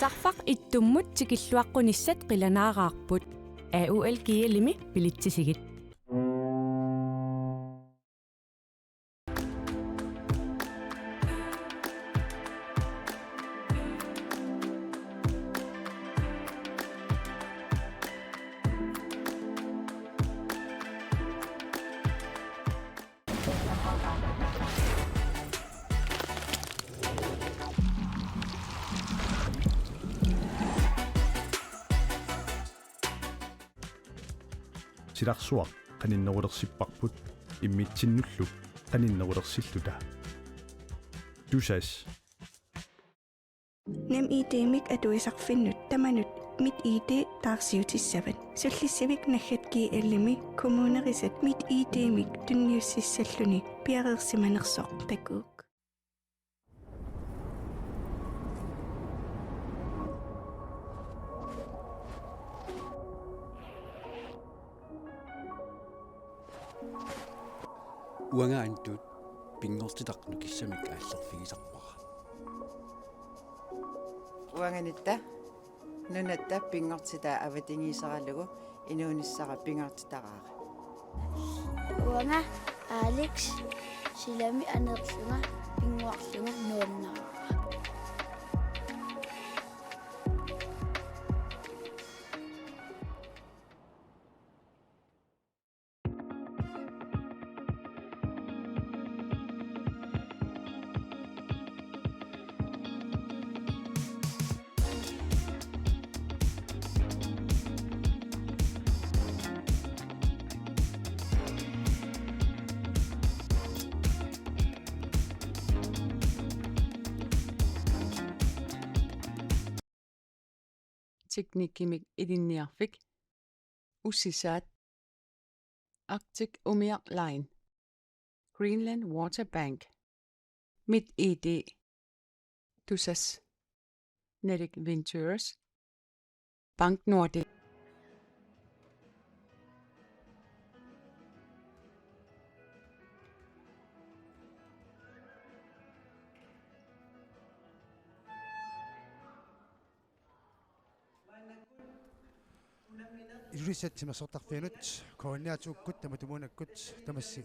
Sarfaq ittummut tikilluaqqunissat qilanaaqaarput AUL kiilimi pilitsisigit. Silarsuaq qaninnerulersippарпут иммитсиннуллу qaninnerulersilluta tusas nem idemik atuisarfinnut tamanut mit id taarsiutissavat sullissivik naggatki allimi kommunerisat mit idemik tunniussissalluni piareersimanersoq takuuk уангаантут пингортитақну киссамик ааллерфигисарпара уанганита нунатта пингортита аватингисаралугу инуунissara пингортитараара уанга Алекс силами анерлунга пингуарлунга нуаннаа teknikkimik idinniarfik ussisaat Arctic Umiaq Line Greenland Water Bank MitID Tusas Nedic Ventures Bank Nordic Iluissattimersortarfianut koorinaatuukkut tamutumuunakkut tamassi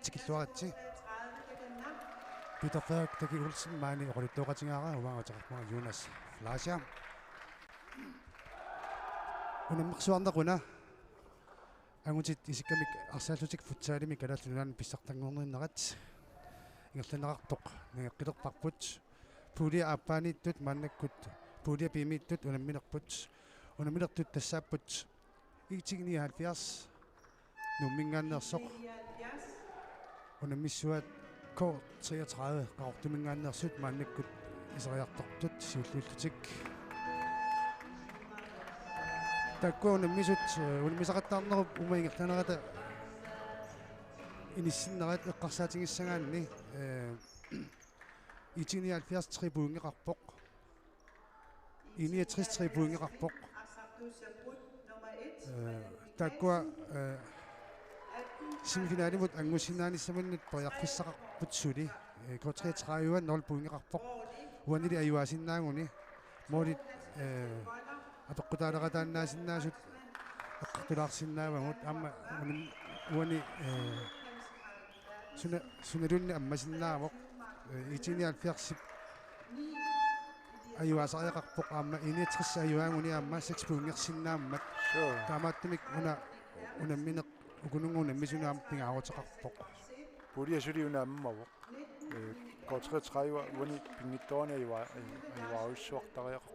tikilluaratsi Peter Falk taki Olsen maani oquluttuoqatingaara umaangutaqarpanga Jonas Flasha unammersuarnaquna angutit isikkamik arsaallutik futsaalimi kalaallunan pissartangornerinnerat ingerlanaqartoq ningeqqilerparput puulia aappaaniittut maannakkut puulia piimiittut unamminerput unamilertut tassaaput 1979 nummingaannersoq unamissuat kort 33 qaortumingaannersut maannakkut iseriartortut siullullutik takku unamisut unamisaqattaarnerup umaingertanerata inissinnerat eqqarsaatingissangaanni 1979 tribuungeqarpoq 69 tribuungeqarpoq takkua semifinalimut angusinaanissamunnut poriarfissaqarput suli kotri traiuan nolpuungeqarpoq uanili ayuasinnaanguni moolit apeqqutaalaqataannaasinnaassut eqqartulaarsinnaavagut amma uani sunalunni ammasinnaavoq 1970 ayuasariaqarpoq amma 69 ayuaanguni amma 6 puungersinnaammat taamaattumik unammineq ukununguuna misunaam pingaaruteqarpoq puliasuli unaammaavoq kotri uani pingittooni ayuaruissuartariaq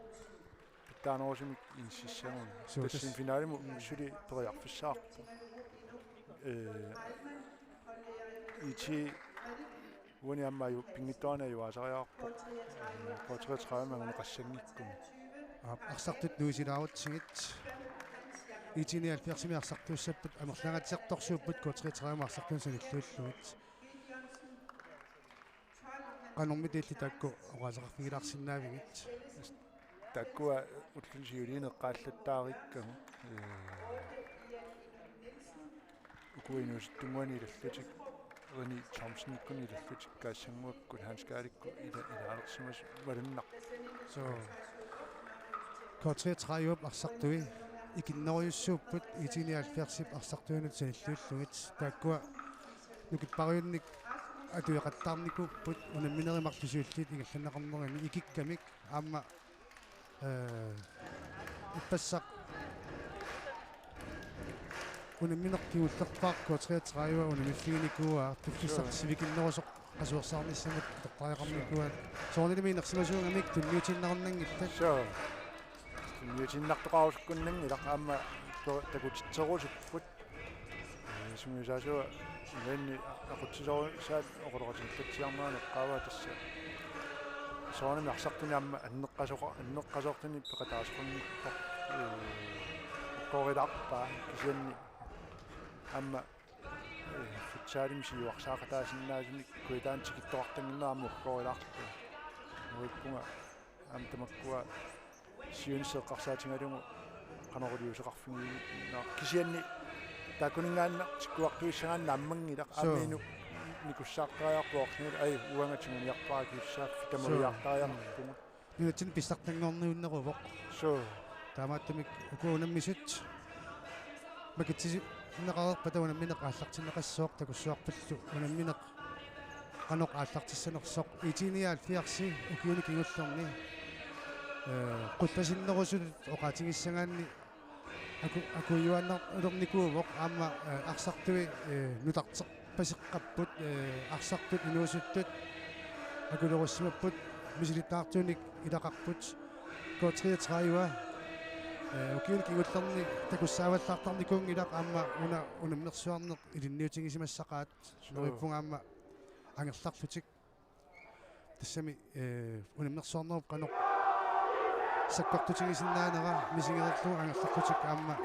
pittaanerusumik insissaanguni tassin finaalimu suli periarfissaarpo iti uani amma pingittooni ayuasariaqarpoq kotri manguni qassangikkum arsartut nuusilaarutsingit 1970 arsartuussapput amerlangatiartorsuupput kotri arsartuun sanilluullugut qanormit illi takku oqasaqarfigilaarsinnaavigit takkua ullunsiuliineqqaallattaarikkagu ukuinustunguani ilallutik Reni Thomsen kun ilallutik kaassanguakkut hanskaalikku ilaalersimas valunnaq So Kortret træjup arsartui ikinnerjussuupput 1970 arsartuinut sanilluullugit taakkuа nukipparuyunnik atuiqattarnikupput unamminerimartusuullit ingallanaqarnerani ikikkamik aamma ippassaq unamminerkiullerpaar Kortret træjuа unamiffiinikua piffissaq sivikinnerusoq qasuersaarnissamut toqqariaqarnikua soornilimiinersimasuungamik tunniutinnaqarnangillat tunniutinnartoqarusukkunnangi ilaq aamma takutitserusupput sumuisasua ilanni aqutsisoru saat oqoloqatintatsiarmaanu qaava tassa soornami arsartuni aamma anneqqasoortuni peqataasuqunngippoq qorilaqpaa kisianni aamma futsaalim siuarsaaqataasinnaasunnik kuitaan tikittoqartanginneraamu qorilaqpa nuippunga aam tamakkua siuniseqqarsaatingalungu qanorliuseqarfigi kisianni takuningaanna tikkuartuissangaanna ammangilaq aamiinu nikussaartariarpuornil ai uangatiguniarpara kiussaaf tamuliartariarpunga Minutin pissartanngorniunneruvoq so таамааттамик укуунаммисут макитси неқарерпата унамминеқ ааллартиннеқассооқ такуссуарпаллу унамминеқ каноқ ааллартиссанерсоқ итиниаал фиарси укиуник игуллерни қуттасиннерусут оқаатигиссагаанни акуюаннар улерникуувоқ аама арсартуи нутартеқ пасеққаппут арсартут инуусуттут акулеруссимаппут мисилиттаартууник илақарпут Kortret træjuа укиуник игуллерни такуссааваллаартарникуун илақ аама унамнерсуарнеқ илинниутингисимассақаат нориппунга аама ангерларлутик тассами унамнерсуарнеруп каноқ саккортутигисиннаанера мисингерерлу ангерларлутик аама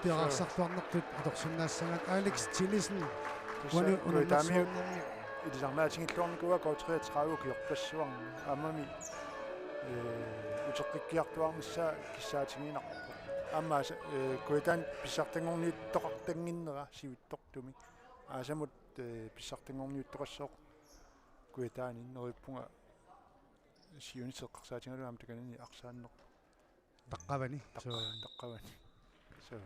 пиараарсартуарнертут аторсиннаассагаат Алекс Тиллисен унамнерсуарнерни илисарнаатингиллуарникуа Kortret træjuа киорпассуарна аамами утеққиккиартуармисса киссаатингинарпо аммаас куитаан писсартангорниуттоқартангиннера сивиттортуми аасамут писсартангорниуттоқассооқ куитаанин нериппунга сиунисеққарсаатингалу амтаканани арсааннеқ таққавани таққавани so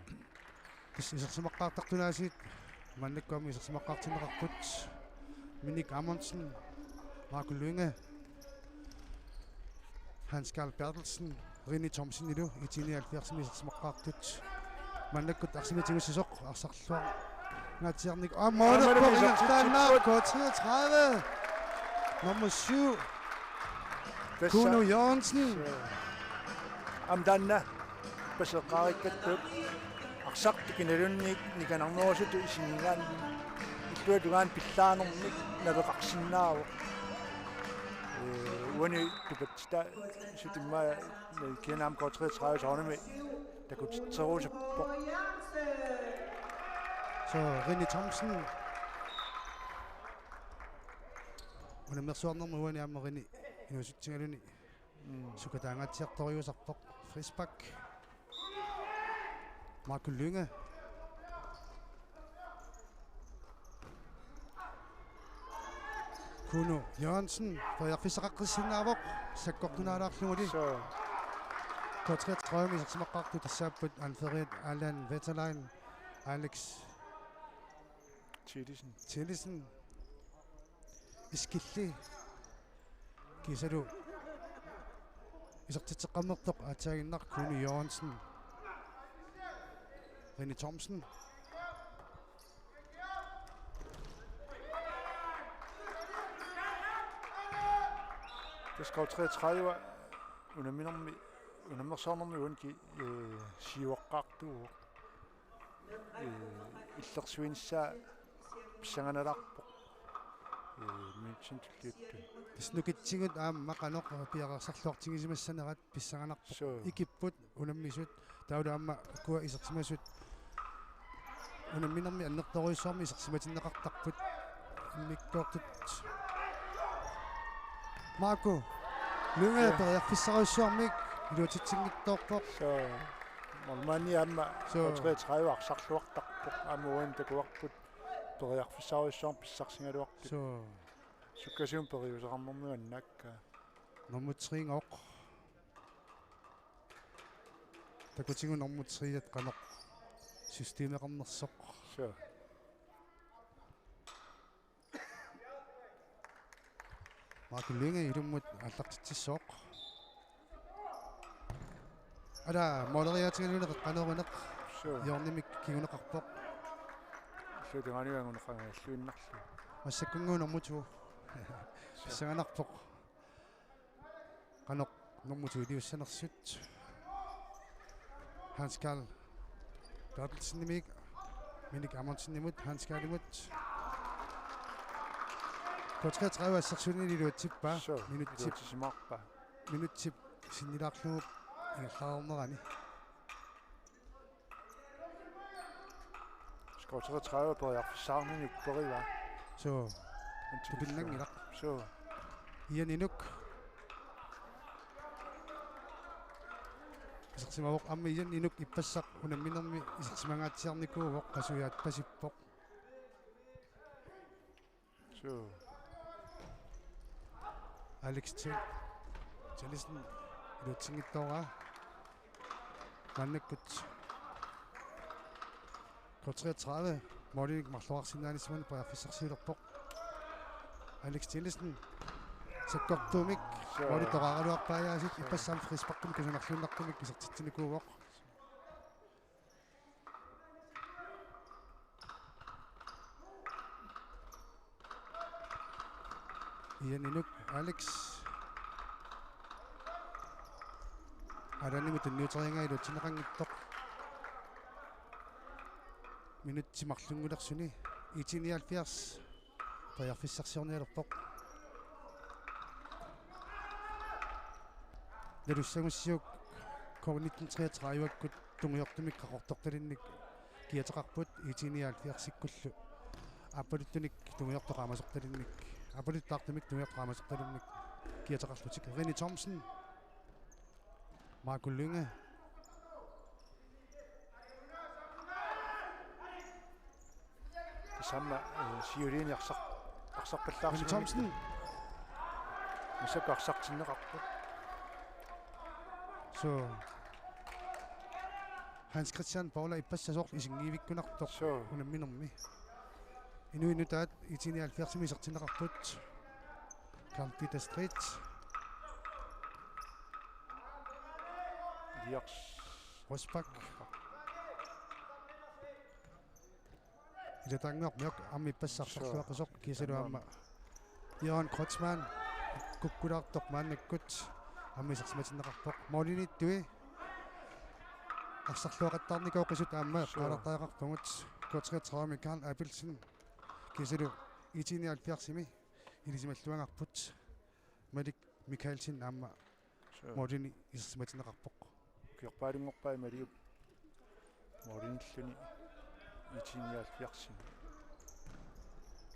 исерсимаққаартартунаасит маннаккуами исерсимаққаартинеқарпут Minik Amundsen Marco Lynge Hans Carl Bertelsen, René Thomsen ilu i 79 smaqqaartut mannakkut arsimatiussisuq arsarluar ngatiarnik ammonerpoqingertaannaarku 33 nummer 7 Kuno Jørgensen amdanna passeqqaarikkattuut arsartukinalunnik nikanarnerusut isingaan ittuatugaan pillaanernik naveqarsinnaaru Wani tupatsta sutimma kianam Kortret træjuа soornami takutitseruusappo så René Thomsen unammersuarnermu uani aamma René inuusutsingaluni sukataangaatiartoriusarpoq frisbak Marco Lynge Kuno Jørgensen fariarfissaqaqqissinnaavoq sakkortunaalaarluguli Kortret træjuami saqsimaqqaartu tassaappat Alfred Allan Vetterlein Alex Tillisen iskilli kisalu isartitseqqammertoq aataaginnar Kuno Jørgensen René Thomsen Kortret træjuа unammersoornermi uanki siuaqqaartuuq illersuinissaa pissanganalaarpoq miitsintulliuttu Snukitsingut aamma qanoq piaqarsarluartingisimassanerat pissanganarpoq ikipput unammisut taudu aamma kua isersimasut unamminermi annertoruissuarmi isersimatinneqartarput immikkoortut Marco Lynge periarfissarussuarmik iluutitsinngittoorpoq normani aamma Kortret træjuа arsarluartarpoq aamuuan takuarput periarfissarussuarm pissarsingaluarput så sukkasium periuseqarnermuannaakka nummer 3 oq такутингун ормутриат канақ системеқарнерсоқ Sure. маакуллинга илуммут аллартитсоқ ара молериатигалунеқ канеруинеқ Sure. йорнимик кигунеқарпоқ Суудаганиуангунеқангаллуиннарлу. массаккунгуун ормуту писсаганарпоқ канеқ нормуту илиуссанерсут Hans Karl Bertelsen-nimik Minik Amundsen-nimut Hans Karl-nimut Kotka 30 ассерсунилилуатсиппаа минуттип Simaqpa. минуттип синнилаарлугуп ингерлаарнерани Skottere 30 på jeg forsamling i Korea. so тупиннангилақ Så ианинук исерсимавоқ амми ианинук иппассақ унамминерми исерсимангаатсиарникуувоқ қасуяат пасиппоқ så Alex Tjellesen илутсингиттоора маннаккут K33 Mollik марлуарсинааниссиман паярфиссарсиулерпоқ Alex Tjellesen саккортумик молитоқаралуарпааяасит иппассаам фриспаққум касунарлууннартумик кисертитсиникуувоқ ианинук Alex аранимут ньютеринга илутсинеқангиттоқ минутсимарлунгулерсуни 79 паярфиссарсиорниалерпоқ нэлуссагуссиук COVID-19-33-аккут тунгиортумик қақорторталинник киатеқарпут 79 аппалуттуник тунгиортоқаамасорталинник аппалуттаартумик тунгиортоқаамасорталинник киатеқарлутик René Thomsen Marco Lynge det samme Syrien jeg sagt på René Thomsen men så går sagt til rapport. så Hans Christian Paula иппассасоқ исингиивиккунартоқ Så унамминерми инуинутаат 79 мисертинеқарпут Carl Peter Street Jørgs Rosbak илатангеормиок амми пассарсарлуаққисоқ кисалуамма Jørgen Kreutzmann куккулаартоқ мааннаккут аммисерсиматиннеқарпоқ молиниттуи арсарлуақаттаарникоо қисут аамма qaalaартаақарпугут K33 Carl Abelsen кисалу 79 илисималлуангаарпут Malik Mikkelsen аамма молини исерсиматиннеқарпоқ киорпаалунгорпаа малиуп мориниллуни 79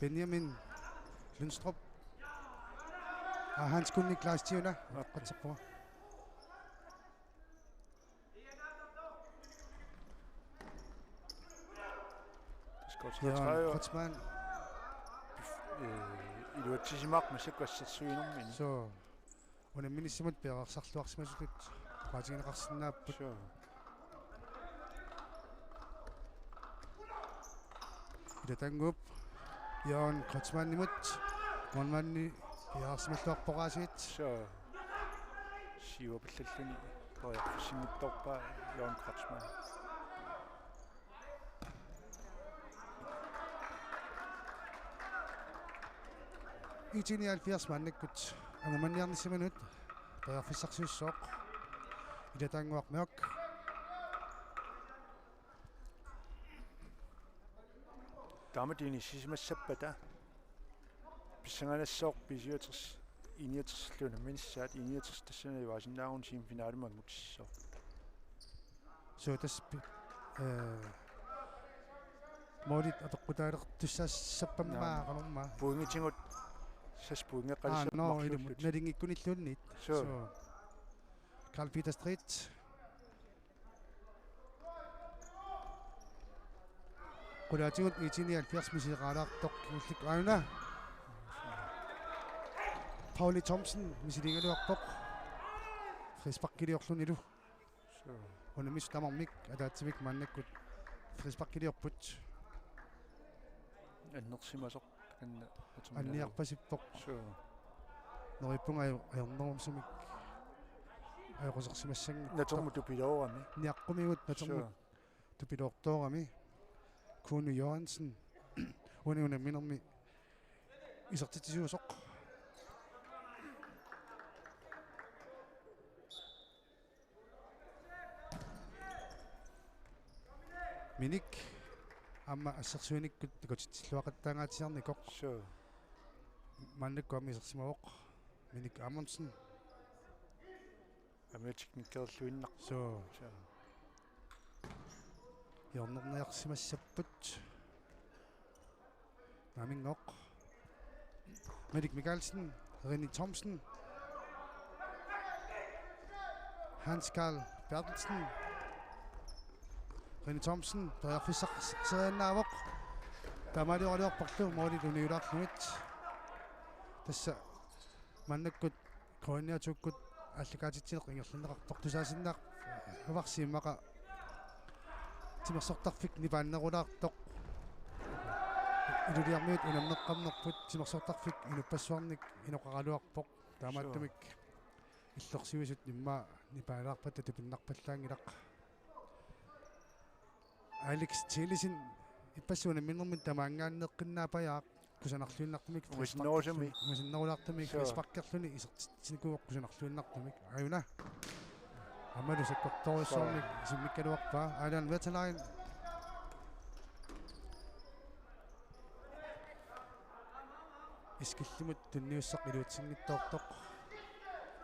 Benjamin Lundstrup Hans Gunnik Klaas Tjøler qatsequa Skottere 30 Kreutzmann илуатсисимаақ масаккассерсуинэрмини. so унамминисимут пеқарсарлуарсимасулут qaatiginеқарсинааппут Så илатангуп Jørgen Kreutzmann nimut монманни пеқарсималлуарпоқаасиит så сиуапиллаллуни тояқсиммитторпаа Jørgen Kreutzmann. 79 маннаккут амуманниарниссиманут пеқарфиссарсуссооқ илатангуармиок Дамадини сисимассаппата писсанганассооқ писиутерс иниатерслуна минссаат иниатерс тассана васиннаагун сим финаалимагмутиссоо. so das молит атоққутаалер туссаассаппаммаа қалормаа Буингитингут сас буингеқалисаа no илумут налингиккуниллуунниит So. Carl Peter Street qulaatigut 79 мисиqaalaartoq киллик аана Pauli Thomsen мисилингалуарпоq фриспақкилиорлунилу Så унамис тамармик атаатсимик мааннаккут фриспаккилиорпут аннерсимасоқ канна анниарпасиппоқ нориппунга аернерумсумик аёқусерсимассанги натерму тупилоорами ниаққумигут натерму тупилоортоорами куну йоансен унаминерми исертитсиусоқ миник амма ассерсуиниккут тикотитсиллуақаттаангаатисарникоқ маннаккуами исерсимавоқ миник амонсен амиатикниккерлуиннақ ярнерниарсимассаппут намингоқ Medik Mikkelsen, René Thomsen, Hans Karl Bertelsen, René Thomsen, der er fiskseren af der var det ordentligt opbygget, hvor det er nødt til det så man ikke godt kan jeg tog godt alt kan til at ringe sådan der du så sådan der var simmer til mig så der fik ni vand og der dog det der med en anden kamp nok på til mig så der fik en person en okaralo op der var det ikke istoksiviset nimma ni bare på det det nok på lang i dag Alex Tillesin ipassuuna minnermin tamaangaanneqqinnaapajaa kusanarluinnartumik musinnoosami musinnoorlartumik isparkerluni isertitsikuuq kusanarluinnartumik ayuna amalu sakkortorissornik isimmikkaluarpaa Alan Vetterlein iskillimut tunniussaq iluutsinngittoortoq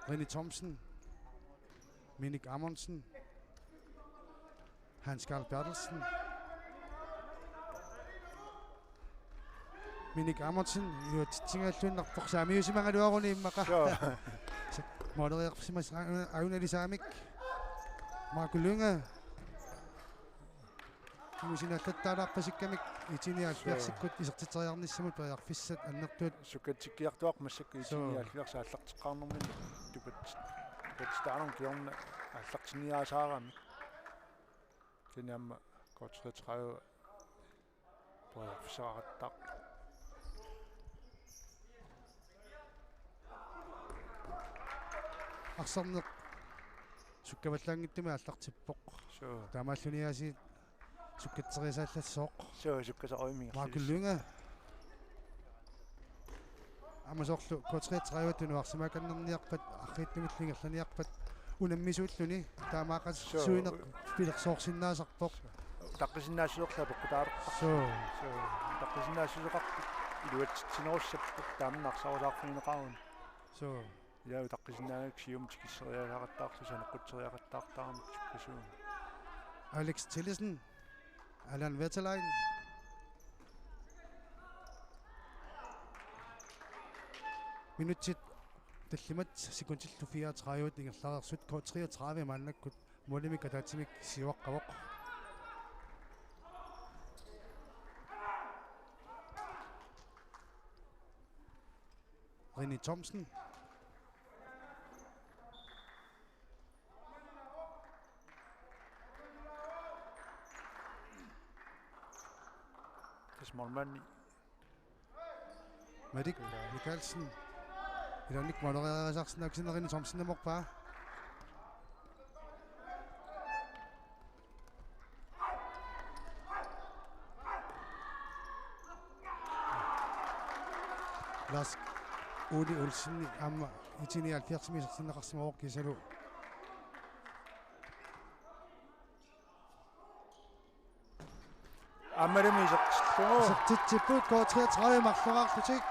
René Thomsen Minik Amundsen Hans Karl Bertelsen Minik Amundsen iluutsingalluinnarpoq saamiusimangaluaruni immaqa moderiarsimas aunalisaamik Marco Lynge kimusinattattaalaarpasikkamik itiniaalliarsikkut isertiteriarnissamut periarfissat annertuut sukatsikkiartuaq massakku itiniaalliarsaallaqteqqaarnermin tupatstaanum kiorna allaqtiniaasaarami kiniamma kortretræve periarfissaqattaq арсарнеқ суккаваллаангиттуми аллартиппоқ таамааллуниаси суккатсерисааллассооқ суккасаруими Marco Lynge амасоорлу котретрайватунуарсимаканнерниарпат аррииттумиллингерланиарпат унаммисууллуни таамаақас суинеқ пилерсоорсиннаасарпоқ таққисиннаасуерлаа пеққутаарпаа таққисиннаасусеқарпут илуатсинеруссаппут таамнарсарулаарфинеқарун я таққисиннаанак сиум тикиссериаасақаттаарлу санеққутсериақаттаартаармик суккасуун Alex Tillesen Alan Vetterlein minutsit таллимат секундиллу 34 ингерлаарсут ко 33 мааннаккут молимик атаатимик сиуаққавоқ René Thomsen Smolmani Medik Mikkelsen Idanik modereerasarsinaksinner René Thomsen namorpaa Lars Ole Olsen amma itini 70 misersinneqarsimavoq kisalu аммалами исертиллугу сертитсиппут ко 33 марлугаарлутик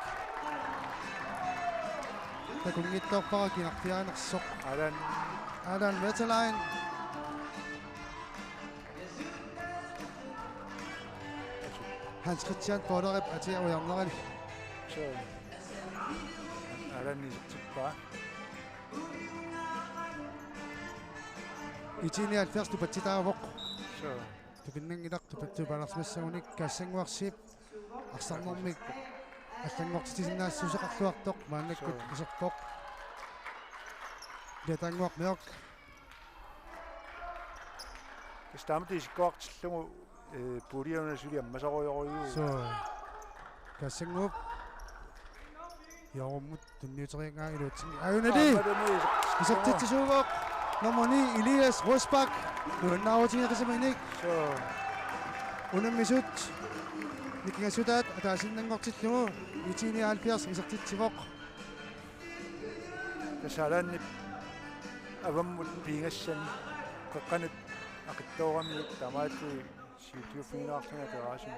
такунгиттоорпара кинартиаанерсоқ Alan Vetterlein Hans Christian Borderup atiaujarnerani Alan исертиппаа itini 70 tupatitaavoq тупиннангиларту паларсмассагуник кассангуарсип арсарнэрмик аллангортитисиннаассусеқарлуартоқ мааннаккут исерпоқ летангуақ меок Stammet isikkoartillungu puliunasuli ammasaqoyoquyuu. So kasengup yaumut tunniuteriingaa iluutsingi ayunali isartitsisuugoq nomoni Elias Rosbach nuannaarutingeqisaminik So unammisut nikingasutaat ataasinnangortillugu 79 isartitsivoq kasalanni avammut piingassan qaqqanut aqittoorami tamaatli siutiufiinaartanga teraasum.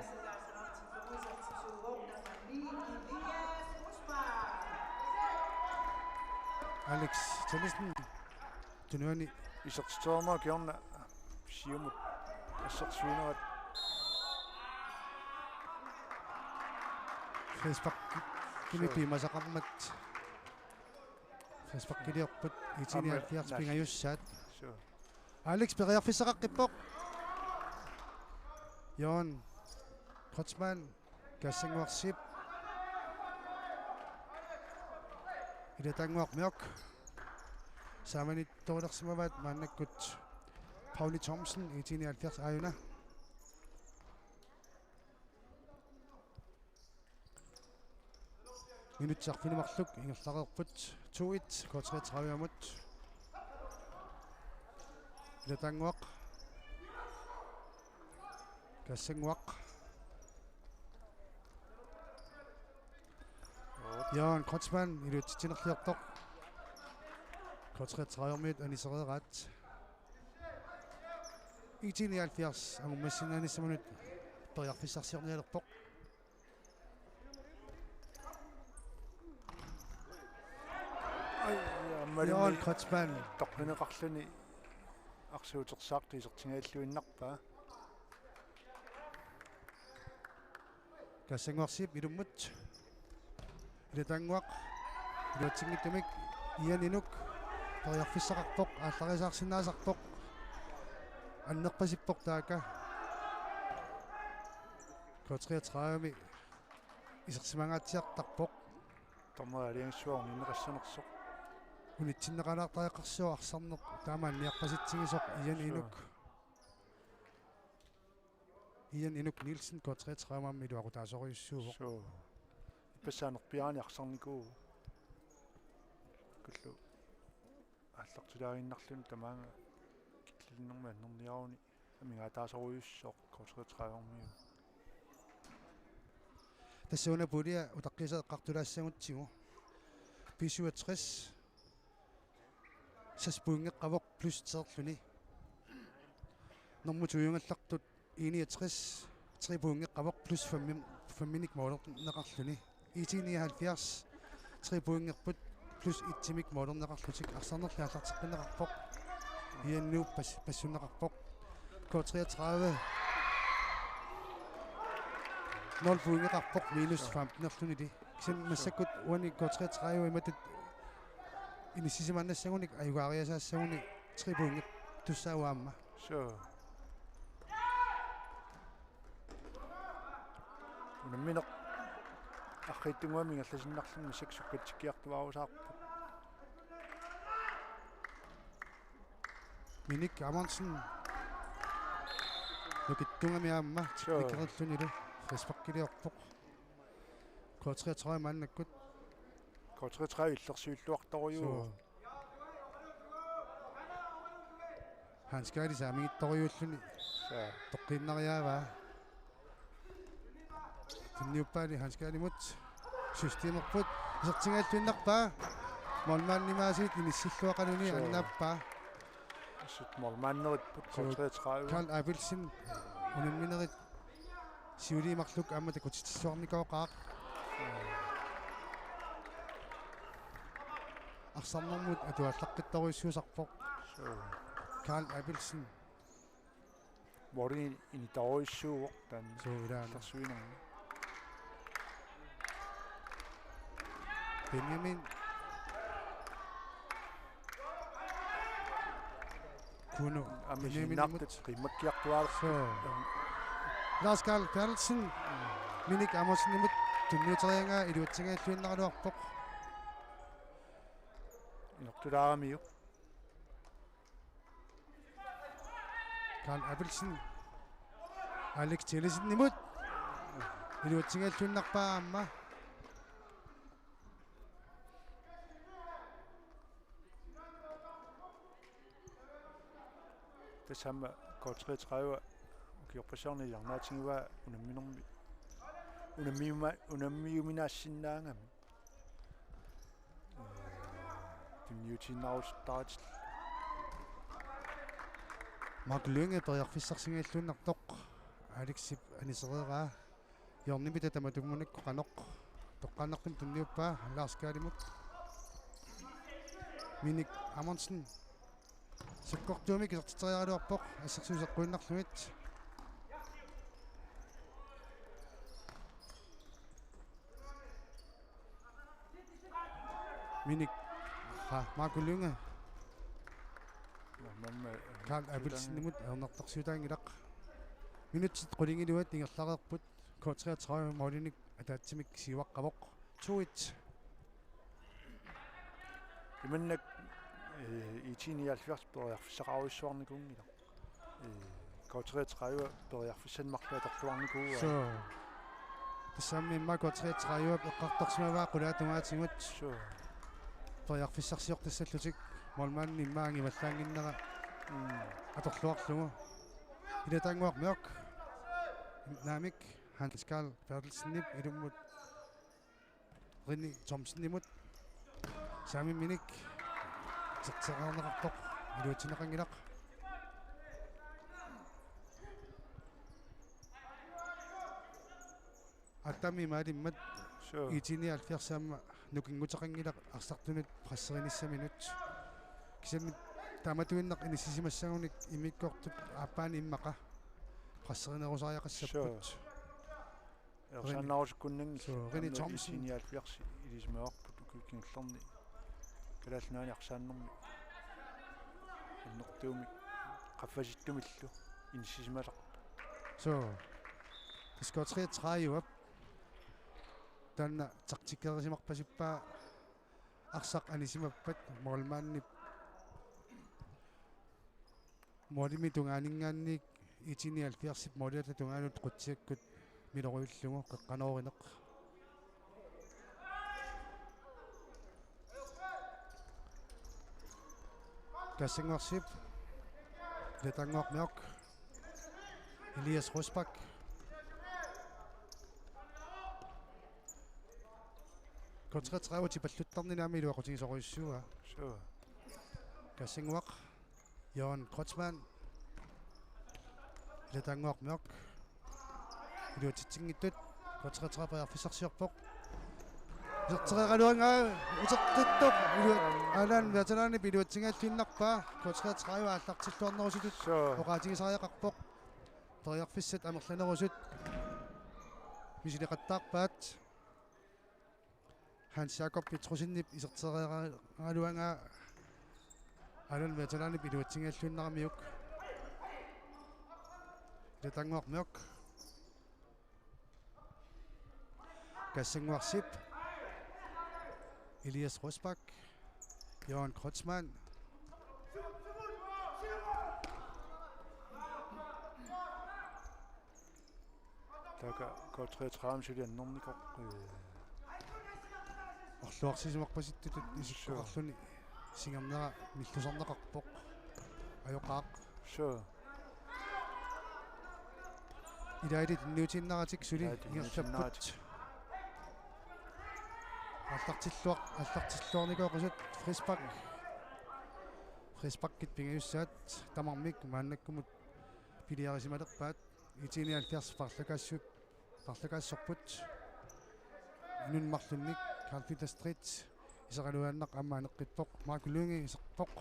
Alex Tennison tunuani Isertitoorma kiorna siumut assersuinerat Facebook kimipi masaqammat Facebook kiliorput 79 pingajussaat so Alex periarfissaqaqqippoq Jon Kotsman kassanguarsip iletanguarmiok samanittorulersimavat maannakkut Pauli Thomsen 79 ajuna minutsarfinumarluk ingerlareerput 2-1 kortretraviamut iletanguaq kassanguaq Jan Kotsman ilutitsinerliortoq kortretraviamut anisereerat 79 angummassinaanissamunut periarfissarsiornialerpoq Jan Kotsman torpineqarluni arsuutersaartu isertingailluinnarpaa kassanguarsip ilummut iletanguaq iluatsinngittumik ianinuk periarfissaqarpoq аалларисаарсинаасарпоq аннерпасиппоq таака котриатраагами исерсимангаатсиартарпоq томаалиангсуарнинеқассанерсоқ унитсиннеқалаартариаққарсуа арсарнеқ таамаанниарпаситсигисоқ Ian Inuk Nielsen котриатраагамми илуақутаасориуссуувоқ so иппассаанерпиаани арсарникуу куллу аллартулаагиннарлун тамаанга китлиннэрма аннерниаруни амигаатаасориуссоқ котриатраагамми тассауна пулиа утаққисеэққартулаассагутсигу писуатрис саспуингеққавоқ плюс теерлүни нормутуйунгаллартут 61 3 плюс 5 målerneqarluni 79 3 plus 1 målerneqarlutik arsanerlaаллартеққинеқарпоq ианнуу пассунеқарпоq K33 0 puingeqarpoq minus 15 кисин массаккут уани K33 иматут инисисиманнассагуник аюгаариасаассагуни 3 puinge туссаауаама so Minok аххиттунгуами галласиннарлунни саксуккатсиккиартуарусаарпут Minik Amundsen лукиттунгамиаамма тиккериллунилу фэспаккилиорпоқ K33 мааннаккут K33 иллерсуиллуарторюу Hanskari saamingittoriuulluni toqqiinнариаава Tinniuppaani hanskaalimut systeemerput isertingaallуиннарпаа молмааннимаасиит инissилluaqaluni аннааппаа сут молмааннериппут K33 Karl Abelsen унамминерит сиулиимарлук аама такутиссуарникооqaaq арсарнэрмут атуаллаққитторуиссуусарпоq Karl Abelsen Mori initaoissuuq tan суулаана лерсуинерни Benjamin Kuno амисиннаартут qimmakkiartuaarsu Lars Karl Perlsen Minik Amundsen tunniuterianga iluutsingaallуиннаралуарпоq inertulaaramiu Karl Abelsen Alex Tillesen imod илуутсингааллуннарпаа амма тасама коотритрава киорпасарни ярнаатингива унамминерми унаммиуминаассиннаангами тимниутиннаруттаат маглунге тоярфиссарсингааллуннартоқ алексип анисереераа Jornimita tamatumunnik qanoq toqqaannartum tunniuppaa Lars-Kaalimuk Minik Amundsen sukkortuumik isertiterialuarpoq assersuuseqquinnarlumit Minik Markulunge Karl Abelsen nimut ernertarsuutaangilaq minutsit qulingiliuat ingerlareerput K33 Maulinik ataatsimik siuaqqavoq 2-1 иманнак итиниалфиарс периарфиссақаруиссуарникунгила K33 периарфиссанмарлуатерлуарникууа so тассаамми K33 эққартарсимаваа қулаатунгаатимут so периарфиссарсиортассаллутик молмаанни иммаанги валлаангиннера аторлуарлугу илатаангуармиок намик Hans Karl Bertelsen nip ilumut Rinni Thomsen nimut Sami minik serternerartoq iluutineqangilaq Attami maalimmat itini alfiarsaamma nukinguteqangilaq arsartunut prasserinissaminut kisamit taamatuinnaq inissisimassagunik imikkortut aappaani immaqa prasserinerusariaqassaput ерсааннарусуккуннанги Rinni Thomsen итиниалфиарси илисмеорпут укикингерлерни калаалнаани арсааннэрми иннертууми qaffasittумиллу инсисималақ so det skal 33 op den taktikerisimarpasippaa arsaq anisimappat molmaanni molimi tungaaningaannik itinialfiarsip moliata tungaanut qutsiakkut miloruillugu qaqqanoorineq Kassingwarsip letanguarmiok Elias Rosbach K33 tipalluttarninaami iluaqutigisoruissuuga so Kassingwaq Jon Krotzmann letanguarmiok iluutitsingittut K33 perfissarsiorpoq Sertereraluanga usertittoq alan veterani piluutsingaallunarpaa K33 aallartilluarnerusutut oqaatigisariaqarpoq toriarfissat amerlanerusut misileqattaarpaat Hans Jakob Petrusinnip isertereraluanga alan veterani piluutsingaallunneramiuk letanguarmiok Kassingwarsip Elias Rosbach Jon Krotzmann така K33 силианнэрникоқ орлуарсисимарпаситтутут исуккуарлуни сингернера миллусарнеқарпоқ ajоқаақ so илаалит ньютиннаратик сули ингерлаппут аллартиллуарникоқусут Frisbach-кит пингаюссаат тамармик мааннаккумут пилиарисималерпаат итиниалфиарс парлакаассорпут инунмарлунник Karl Peter Street исералуааннақ аммаанеққиппоқ Markulunge исерпоқ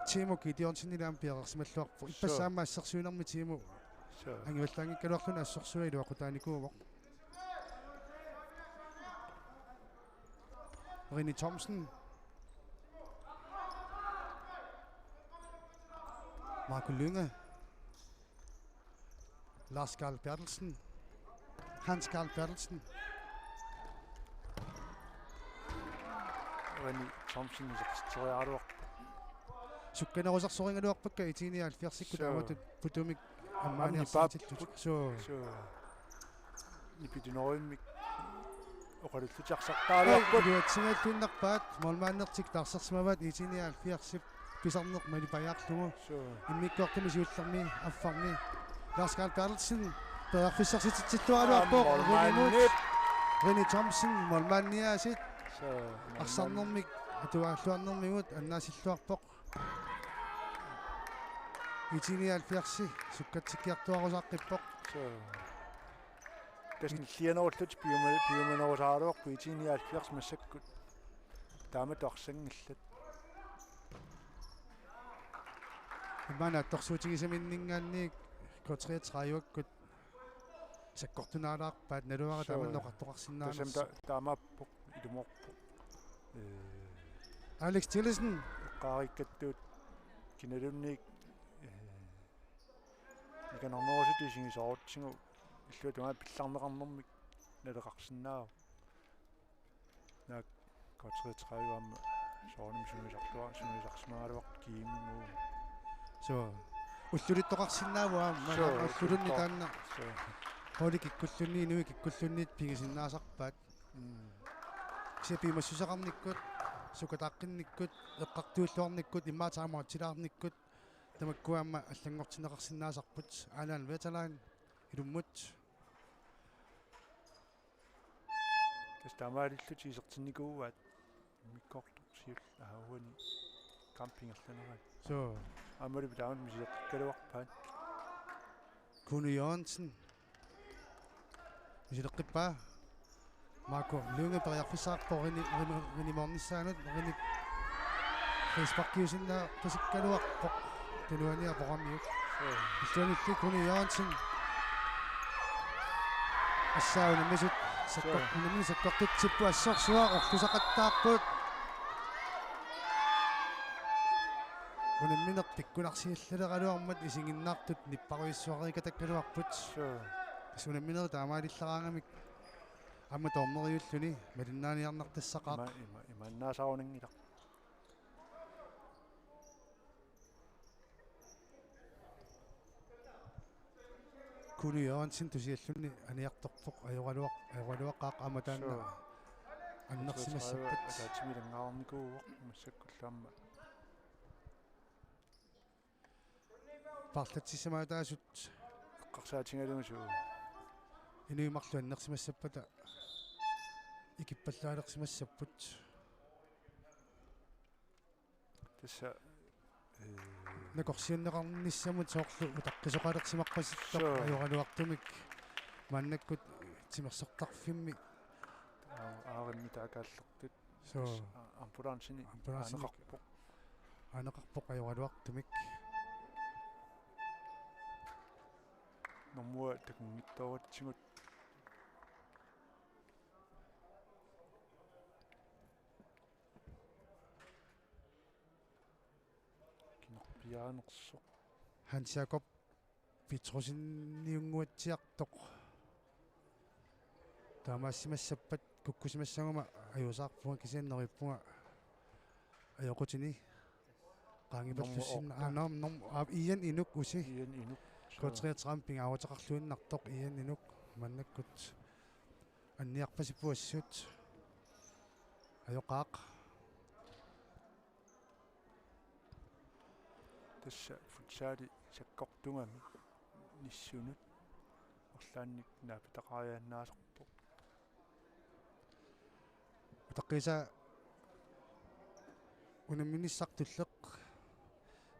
Timo Gideonsen пиарерсималлуарпу иппассаама ассерсуинарми Timo ангиваллаангиккалуарлуна ассорсуа илуақутааникуувоқ Rinni Thomsen Markulunge Lars Karl Bertelsen Hans Karl Bertelsen Reni Thompson isaqsitoriaruaq сукканерусарсорингалуарпакка итиниаал фиарсиккут Sure. аматут путумик Amni аммааниарсаатиллут соо ипитинооиммик оқалуттутиарсартаалуарпут илуатсингааллуиннарпаат мормааннертик тарсерсимаваат итиниаал фиарсип писарнеқ малипаяарлугу иммиккортами сиуллерми аффарми Lars Karl Bertelsen пеарфиссарсититсуаралуарпоо Reni Thompson молмаанниаасит арсарнэрмик атуааллуарнэрмигут аннаасиллуарпоқ итиниаал фиарси суккатсиккиартуарусааққиппоқ Täsni lianorlut piumanorusaaruarpu itiniaalfiars massakkut taama torsangillat имана торсуутигисаминнингаанниик котриатрааюаккут саккортунаалаарпаат налуара тааманноқартоқарсинаанерс tasam taamaappuq ilumorpu Alex Tillesen qaarikkattuut kinalunniik ikanornerusutisingisoorutsingu иллуатунгаа пилларнеқарнэрмик налеқарсинаау наак котриатрааюаама соорним сумисарсмааруақ кииммуу so уллулиттоқарсинааваа уллулунни таанна холи киккуллунни инуи киккуллунниит пигисиннаасарпаат сепимассусақарниккут сукатааққинниккут эққартууллуарниккут иммаатаамаатсилаарниккут тамаккуаама аллангортинеқарсинаасарпут аалаан веталайн илуммут тастамаалиллути исертинникууаат миккорту сиул аауани кампингерланерат so амали билаун мисиэққалуарпаат Kuno Jørgensen мисилеққиппаа Marco Lunge периарфисаарпо рини морнissaanut рини фейсбуккиусинна пасиккалуарпоқ тунуаниа порамиут иллуанилли Kuno Jørgensen ассаауна мисут саккортутсиппу ассорсуаа ортусақаттаарпут унамминер пиккунарсииллалераалуармат исигиннаартут ниппаруиссуарикатаккалуарпут сунамминер таамаалиллараангамик амма тоормериуллуни малиннааниарнартассақаа иманнаасаарунангила Kuno Jørgensen тусиаллунни аниарторпоқ ajorluaqaaq аматаанна аннерсимассаппат атаатимилангаарникууоқ массаккуллаама парлатсисамаатаасут эққарсаатингалунгасуу инуимарлу аннерсимассаппата икиппаллаалерсимассаппут тасса накорсианнеқарниссамут соорлу утаққисоқалерсимаққаситтоқ ajorluartumik маннаккут тимерсертарфимми ааримми таакааллертут so ампулансини анеқарпоқ ajorluartumik нормуа такунгиттооратсигут кинерпиаанерсо Hans Jakob Petrosiniunguatsiartoq таамаассимассаппат куккусимассагума аюусаарпуга кисианнериппуга аёқутини qaangipерлуссинна ном иан инук уси иан инук котриатрампинг аутеқарлуиннартоқ иан инук маннаккут анниарпасиппуассут аёқаақ тасса футсаали саккортунгами ниссунут орлаанник наапитақарианнаасарпо утаққиса унамминиссартуллеқ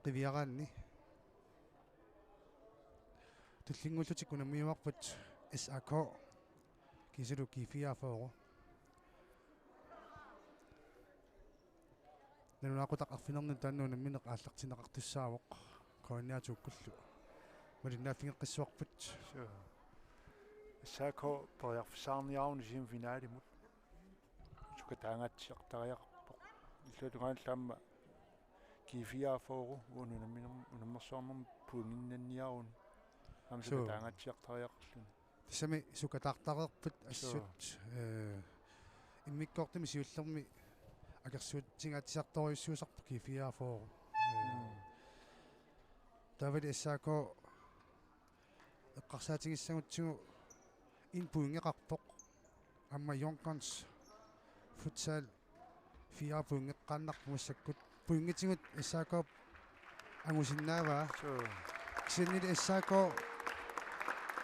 qivиараанни туллингуллутик унаммиумарпут SAK кисалу кифиаафаоро нануақутақ арфинернун тааннуунамминеқ ааллартинеқартуссаавоқ коонниатууккуллу малиннааффингеққиссуарпут сако париарфисаарниарун симфинаалимут сукатаангаатсиартариақарпоқ иллуатугааллаама кифиаафоору унаммерсуарнерм пунгиннанниарун амсукатаангаатсиартариақарлуни тассами сукатаартареерпут ассут иммиккортами сиуллерми акерсуутсингаатисарторюссуусарпу кифиафоо тавали иссаако эққарсаатингиссагутсигу ин пуингеқарпоқ амма Yonkons futsal фиа пуингеққааннарпу массаккут пуингитингут иссаако ангусиннааваа кисиннили иссаако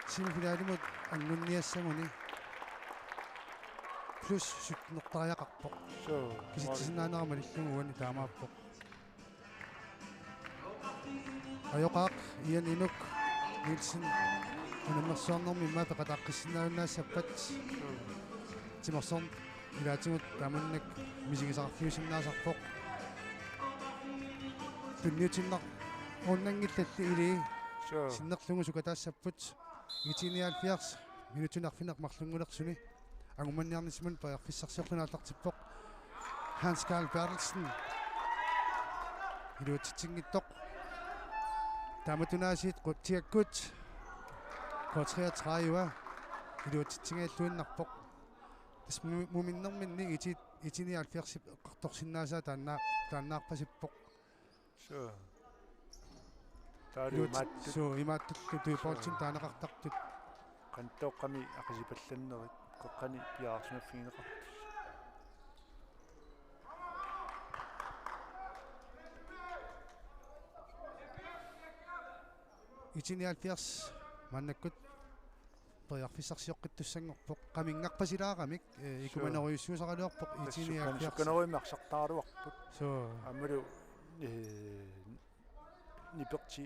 симфилаалимут ангунниассагуни плюс сутнертариақарпоқ киситсиннаанерама лиллугуани таамааппоқ ajokaq ian inuk Nielsen unammersuarnermi imma peqataqqissinnaunaassappat timersorn ilaatigut tamannak misigisarfiusinnaasarpoq tunniutinnar onnangillalli ili sinnerlungu sukataassaput itiniaalfiars minutunarfineq marlungulersuni angumanniarnisman pajarfissarsiorlunaallartippoq Hans Karl Bertelsen iluutitsinngittoq таматунаасит quttiakkut K33 илуутитсингааллуиннарпоқ тас муминнэрминни итиниалфиарсип эққарторсиннаасаа тааннаарпасиппоқ соо имааттуллу туипаалтин таанеқартартут qantoqqami aqisipallannerit qoqqani piaarsunaffigинеқартус итиниалфиарс маннаккут тоярфиссарсиоққиттуссангорпоқ qamingqarpasilaaramik икуманеруйуссуусаралуарпоқ итиниалфиарс сукканеруиммарсартааруарпут соо аммалу нипеқти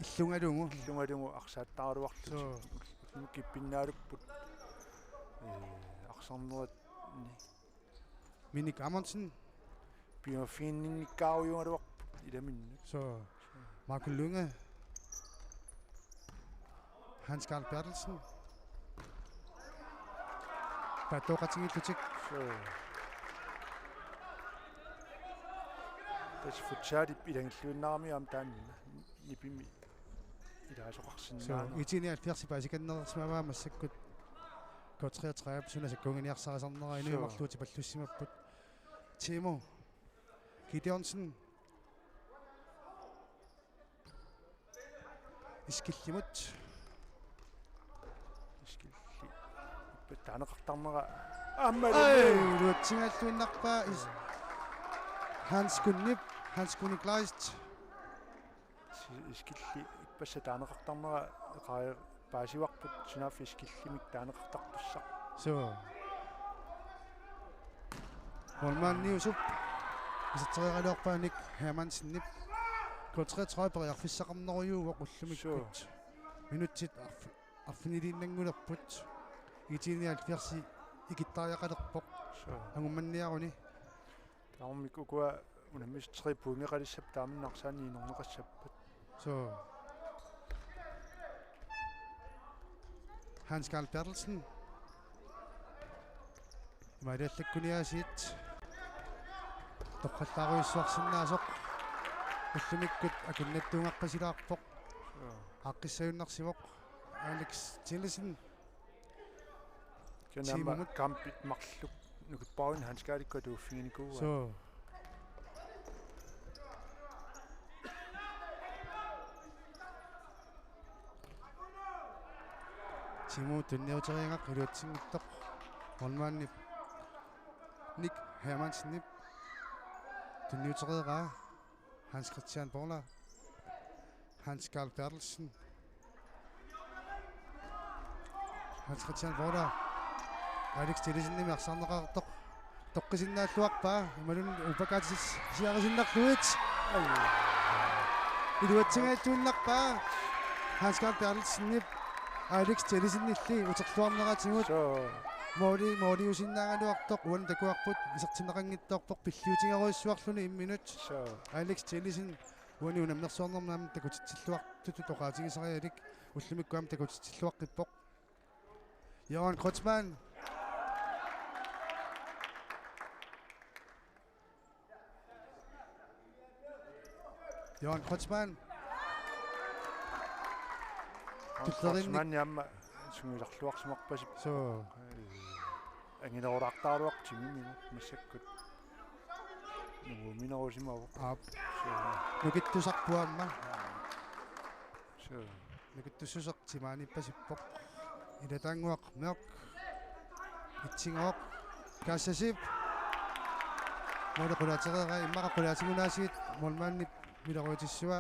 иллунгалугу арсааттааруарлут соо киппиннаалуппут арсарнерат Minik Amundsen биофинниккааруйунгалуарпут иламиннут соо Marco Lunge Hans Karl Bertelsen Patoqatigilutik тас футсаалип илангиллуиннаармиам таанна нипими илаасоқарсиннаана итиниалфиарси пасиканнерсмаваа массаккут K33 сунасаккунгиниарсарасарнера инуимарлуути паллуссимаппут Timo Gideonsen искиллимут таанеқартарнера аммалу луутсингааллуиннарпаа Hans Kunniklaist искилли иппасса таанеқартарнера эқаа паасиварпут сунааффи искиллимик таанеқартартуссақ соо Holmanniusup исатсериалуарпааник Hermansenнип K33 периарфиссақарнеруйууа қуллумиккут минутсит арфинилииннангулерпут итиниалфиарси икиттариақалерпоқ ангумманниаруни таамик укуа унаммис 3 пунгеқалиссап тааминнарсаани инорнеқассаппат соо Hans Karl Bertelsen имааллаккуниасит тоққаллааруйссуарсинаасоқ уллумиккут акуннаттунгарпасилаарпоқ аққиссаюннарсивоқ Alex Tillesen кенама кампит марлук нукуппаун ханскааликка тууффигиникууа соо Timo tunniuteriangaq iluutsiнгиттоқ Holmanniп Nick Hermansenniп tunniuteriqaa Hans Christian Borla Hans Karl Bertelsen Hans Christian Borla Alex Tillesen имерсарнеқартоқ тоққисиннааллуарпаа ималун упакаатис сиарисиннарлуит илуатсингааллуиннарпаа Hans Karl Bertelsenniп Alex Tillesen-нилли утерлуарнератигут моли усиннаагалуартоқ уан такуарпут исертинеқангиттоорпоқ пиллиутингеруйссуарлуни имминут Alex Tillesen уани унамнерсуарнернаам такутитсиллуартуту тоқаатигисариалик уллумиккуам такутитсиллуаққиппоқ Johan Kreutzmann Kreutzmann ямма сунгиларлуарсимарпасип соо ангинерулаартааруақ тимиминут массаккут минерусимавоқ аап so нукиттусарпуамма so нукиттуссусеқ тимааниппасиппоқ илатаангуақ меоқ итсингоқ кассасип молекулаатерера иммақақулаатигунаасиит молмааннип милеруутиссуа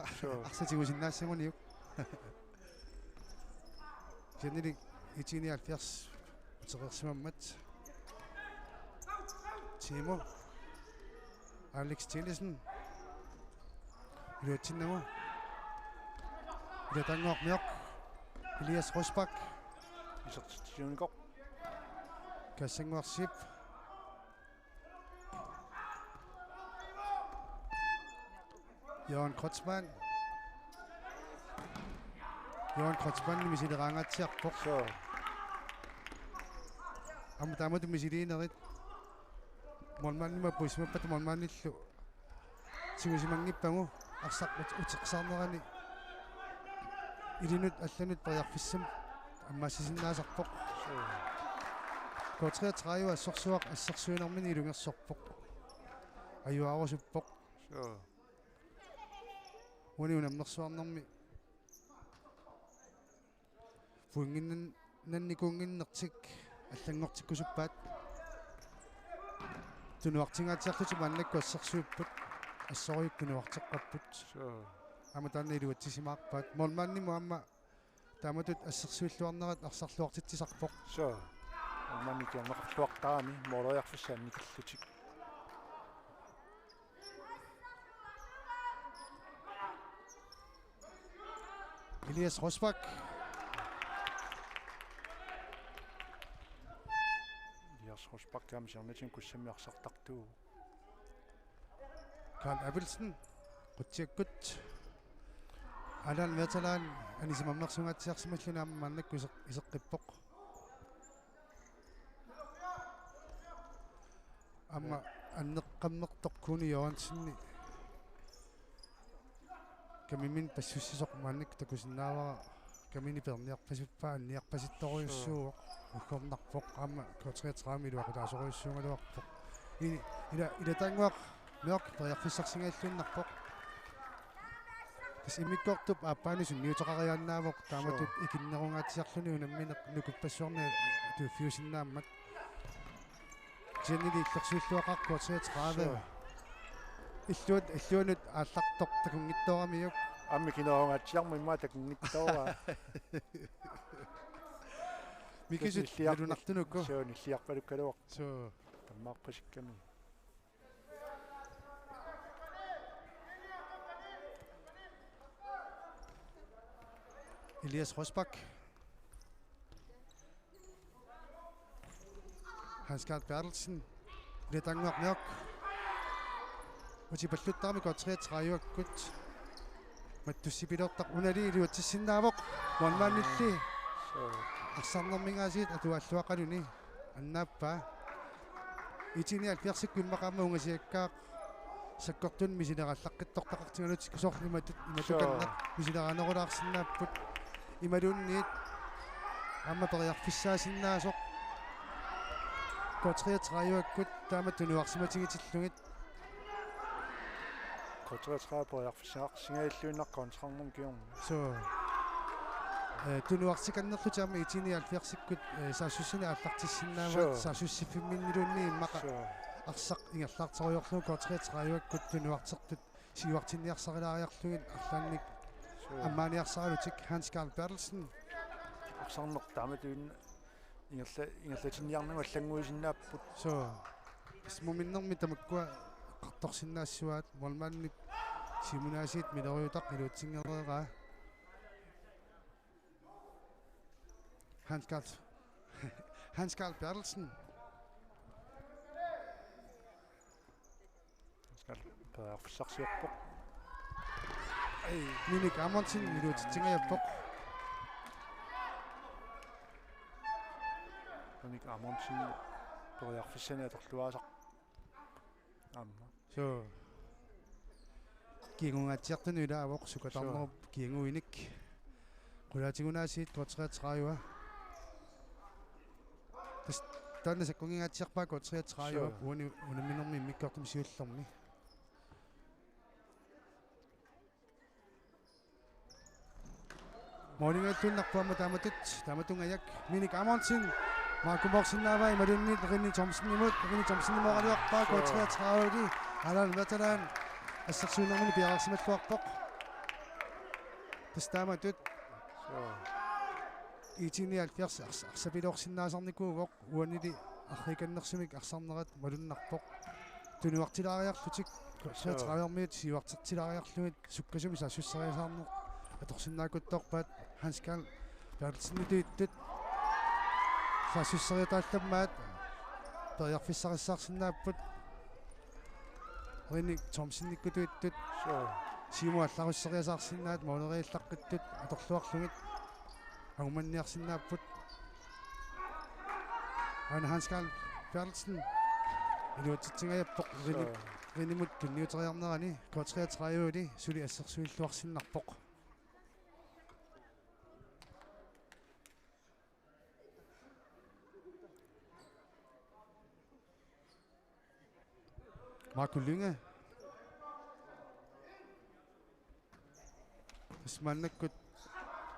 арсатигусиннаассамуниук генерик итиниал ферс утерерсимаммат Timo Alex Tillesen Ilutsinnamu Ilatangok Mjok Elias Rosbak исертитсиунигоқ Kassangwarsip Jørgen Kreutzmann мисилераангаатсиарпоқ so амутаамату мисилиинерит молмааннима пуисмаппат молмаанниллу сигусимангиппагу арсарпут утеқсаарнерани илинут алланут периарфиссам аммассисиннаасарпоқ котриатраиу ассорсуақ ассерсуинермини илунгерсорпоқ аюаарусуппоқ so униунамнерсуарнерми пунгиннан нанникунгиннертик аллангортиккусуппаат тунуартингаатиарлути маннакку ассерсууппут ассориуккунуартеққаппут so аматаанна илуатсисимаарпаат молмаанниму амма тааматут ассерсуиллуарнерат арсарлуартитсисарпоқ so манникиарнеқарлуартарами моолориарфиссаанникиллутик Elias Rosbak Rosbak сиарнатин куссамиарсартартуу Karl Abelsen qutiakkut Alan Metalan anisimammersungatsiarsimalluna mannakku iseqqippoq amma anneqqammertorkuuni Johansenni kamimin passussisoq mannak takusinnaavara kamini perniarpasuppa anniarpasittoriussuuq ukkornarpoq amma 33 iluaqutaasoriussuungaluarpoq ila tanguaq meoq periarfissarsingaallunnerpoq tas imikkortup aappaani sunniuteqariannaavoq taamatut ikinnerungaatiarluni unammineq nukupassuarna tuuffiusinnaammat Jenny иллерсуиллуақарпу 33 иллуунут ааллартоқ такунгитторамиук амми кинерунгаатсиарма имма такунгиттоора микисут илунартунукку so ниллиарпалуккалуақ so таммаарпасикками Elias Rosbak Hans-Karl Bertelsen Letanguaq Mjok Utipalluttaarmi 33-uakkut mattussipilortaq unali iluatissinnaavoq monmaannilli so арсарнэрмингаасиит атуаллуақалуни аннааппаа итиниал персикку иммақаама унгасиаккаа саккортун мисинераллаққиттортақартигалут кусорлиматут иматуканнақ мисинераанерулаарсинааппут ималунниит амма периарфиссаасиннаасоқ 33-уаккут тааматтунуарсиматигитиллугит котретрапоярфисаарсингаиллуиннаққон киорн so тунуарсиканнерлутаама итиниал персиккут саассуссина аллартиссиннаават саассуссиффимминнилунни иммақа арсақ ингерлаартеруйорлуу 33-уаккут тунуартертут сигуартинниарсарилаариарлугит арлаанник аммааниарсаралутик Hans-Karl Bertelsen арсарнертааматуин ингерлатинниарнагу аллангуисиннааппут so смуминнэрми тамаккуа qartorsinnaassуаат молмааннип симунаасиит милериутақ илуутсингерераа Hans-Karl Bertelsen периарфиссарсиорпоқ Minik Amundsen илуутитсингаяппоқ Ник Амундсен периарфиссаниаторлуаасақ амма so кигунгаатсиартуну илаавоқ сукатарнеруп кигуиник qulaatigunaasiit 33 тас таана саккунгигаатсиарпаа 33 уни унаминерми иммиккортум сиуллерми Morningatun nakpuama tamatut tamatungayak Minik Amundsen Markumoksinnaavai madunni Rinni Thompson-imut Rinni Thompson-imoraliorpaa Kotriatraudi Alal veteran ассерсуунэрмини пиарарсималлуарпоқ тастааматут итиниалфиарс арсапилоорсиннаасарникуугоқ уанили арриканнерсимик арсарнерат малуннарпоқ тунуартилаариарлутик саатраавиармиут сиуартертилаариарлугит суккасуми саассуссариасаарнеқ аторсиннаакутторпаат ханскал пиарлсиннутииттут саассуссариатаалламмаат периарфиссариссаарсинааппут Rinni Thompson-никкутуиттут симуалларуссериасаарсинаат моонерииллаққиттут аторлуарлугит агуманниарсинааппут ан Hans-Carl Bertelsen илуатситсингаяппоқ ринимут тунниутериарнерани K33 сули ассерсуиллуарсиннарпоқ Marco Lynge Smannakkut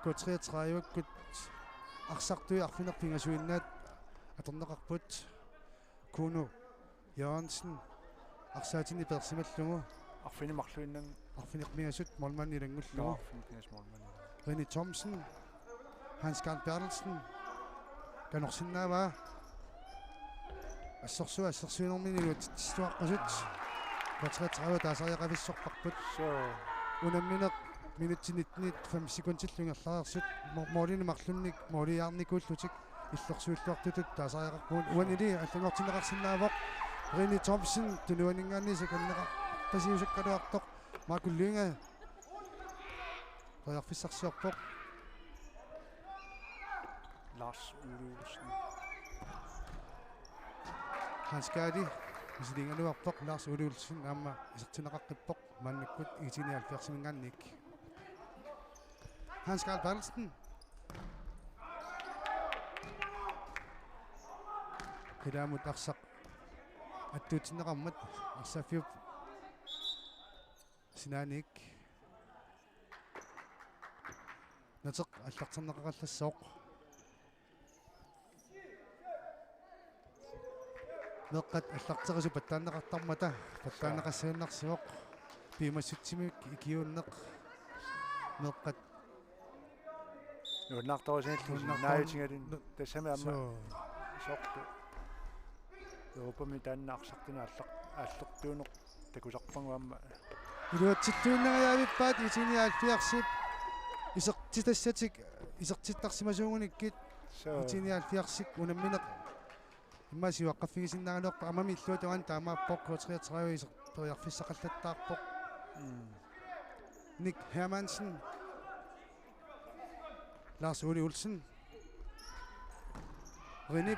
K33-akkut арсартуи арфинерпингасуиннаат аторнеқарпут Kuno Jørgensen арсаатини персималлугу арфинимарлуиннан арфинерпингасут молманни лангуллугу арфинимарлуиннас молманни Rinni Thompson Hans-Carl Bertelsen канорсиннаава ассерсуинермини луатсуаққасут K33 таасариақависсорпарпут унамминеқ минутсинитнит 5 секундиллунгерлаарсут моолини марлунник моолиаарникууллутик иллерсуиллуартутут таасариақарпуун уанили аллангортинеқарсинаавоқ Rinni Thompson тунуанингаанниса каннеқа пасиусаккалуартоқ Marco Lynge периарфиссарсиорпоқ Lars Ulvsen Hans-Carl мисилингалуарпоқ Lars Ulvsen аама исертинеқаққиппоқ маннаккут итиниалфиарсимингаанник Hans-Carl Bertelsen киламут арсақ аттуутинеқармат арсафиуп синааник натеқ аллартарнеқараллассооқ неққат аллартерису паттааннеқартармата паттааннеқассааннарсуоқ пимассутсимик икиууннеқ неққат нууннаартарусиналлу нааютингалин тассами амма соорту Europamitaannaaqsartina аллертуунеқ такусарпангуамма илуатситтуиннериаавиппаат итиниалфиарсип исертитассатик исертиттарсимасуугуниккит итиниалфиарсик унамминеқ иммасиуаққаффигисиннаагалуарпа амами иллуатуан таамааппоқ K33 периарфиссақаллаттаарпоқ Nick Hermansen Lars Ole Olsen Rinni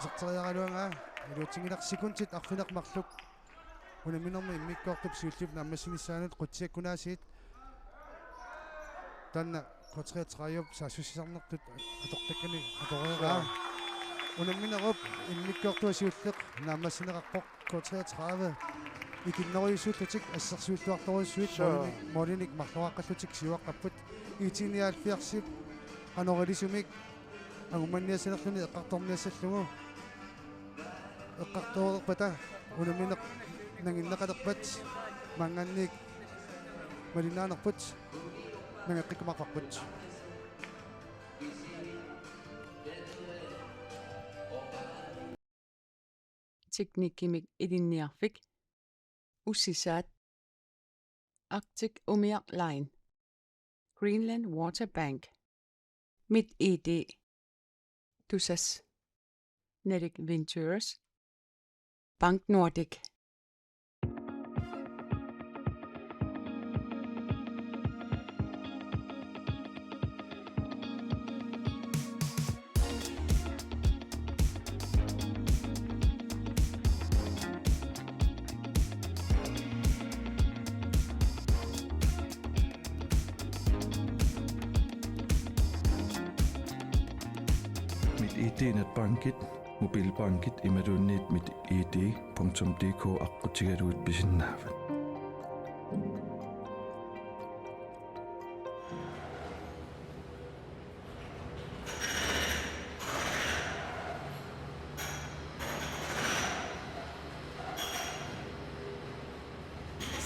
сэртериаралуангаа илуутсигилар секундит арфинеқмарлук унаминерми иммиккоортуп сиуллип наммассинissaанут қутсиаккунаасиит танна K33 саассуссисарнертут атортаккани атореераа унамминеруп иммиккоортуа сиуллеқ наммассинеқарпоқ K33 икиннериусууллутик ассерсуиллуарторуссуит молиник марлуаққаллутик сиуаққаппут итиниалфиарсип анорилисумик агуманниасинерлуни эққарторниассаллугу эққарторерпата унаминеқ нангиннеқалерпат манганник малинаанерпут нангаққикмақарпут teknikkimik idinniarfik ussisaat Arctic Umiaq Line Greenland Water Bank Mit ED Tusas Neric Ventures Bank Nordic Netbankit, mobilbankit imadunniit mit id.dk аққутигалуут писиннаафат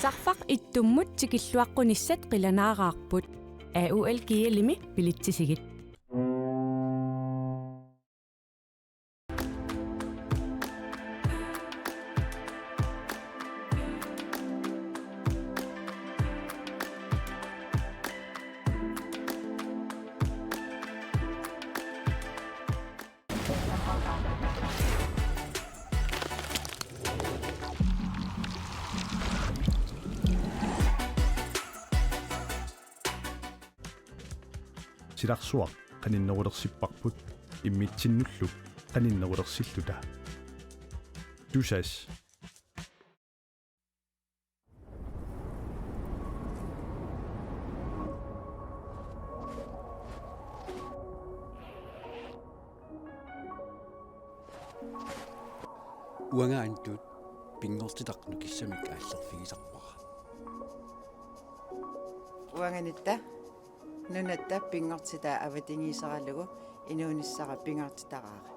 сарфақ иттуммут тикиллуаққуниссат қиланаараарпут AOL киалими пилитсисигит силарсуақ qaninnерулерсиппарпут иммитсиннуллу qaninnерулерсиллута тусас уангаантут пингортитақну киссамик ааллерфигисарпара уанганитта нунатта пингортитаа аватингисаралугу инуунissara пингортитараара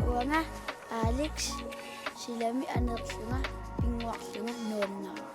уанга Алекс силами анерлунга пингуарлунга нуаннаа